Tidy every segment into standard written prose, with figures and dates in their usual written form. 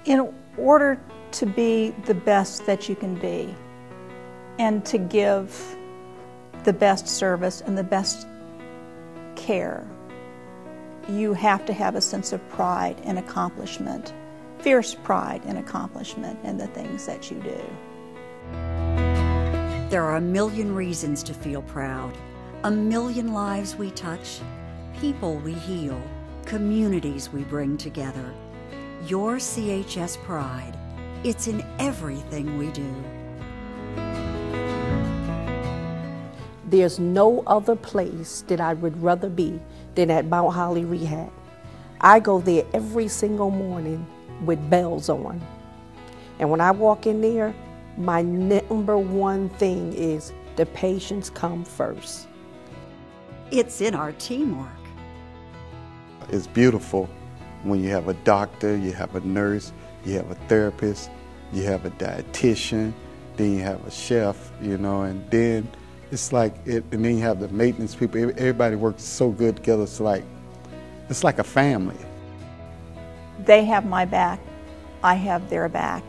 In order to be the best that you can be and to give the best service and the best care, you have to have a sense of pride and accomplishment, fierce pride and accomplishment in the things that you do. There are a million reasons to feel proud, a million lives we touch, people we heal, communities we bring together. Your CHS pride, it's in everything we do. There's no other place that I would rather be than at Mount Holly Rehab. I go there every single morning with bells on. And when I walk in there, my number one thing is the patients come first. It's in our teamwork. It's beautiful when you have a doctor, you have a nurse, you have a therapist, you have a dietitian, then you have a chef, you know, and then it's like and then you have the maintenance people. Everybody works so good together. It's like a family. They have my back, I have their back,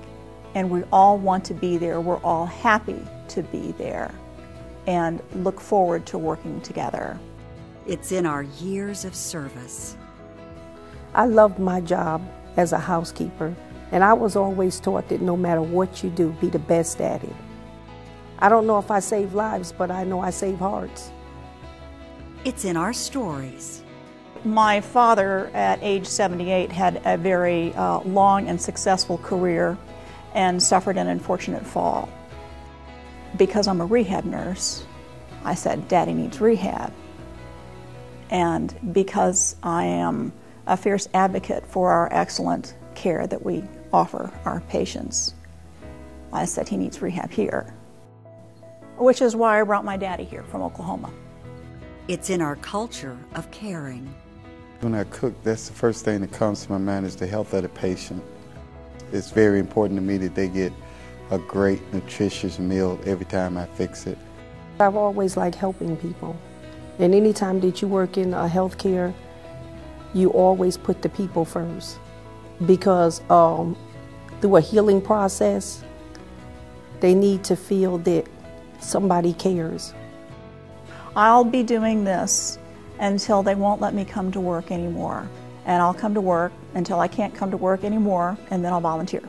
and we all want to be there. We're all happy to be there and look forward to working together. It's in our years of service. I loved my job as a housekeeper, and I was always taught that no matter what you do, be the best at it. I don't know if I save lives, but I know I save hearts. It's in our stories. My father, at age 78, had a very long and successful career and suffered an unfortunate fall. Because I'm a rehab nurse, I said, Daddy needs rehab. And because I am a fierce advocate for our excellent care that we offer our patients, I said he needs rehab here, which is why I brought my daddy here from Oklahoma. It's in our culture of caring. When I cook, that's the first thing that comes to my mind is the health of the patient. It's very important to me that they get a great, nutritious meal every time I fix it. I've always liked helping people. And anytime that you work in healthcare, you always put the people first. Because through a healing process, they need to feel that somebody cares. I'll be doing this until they won't let me come to work anymore. And I'll come to work until I can't come to work anymore, and then I'll volunteer.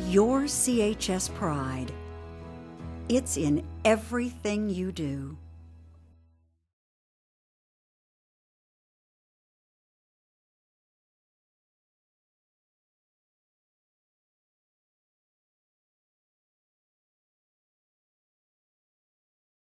Your CHS pride, it's in everything you do.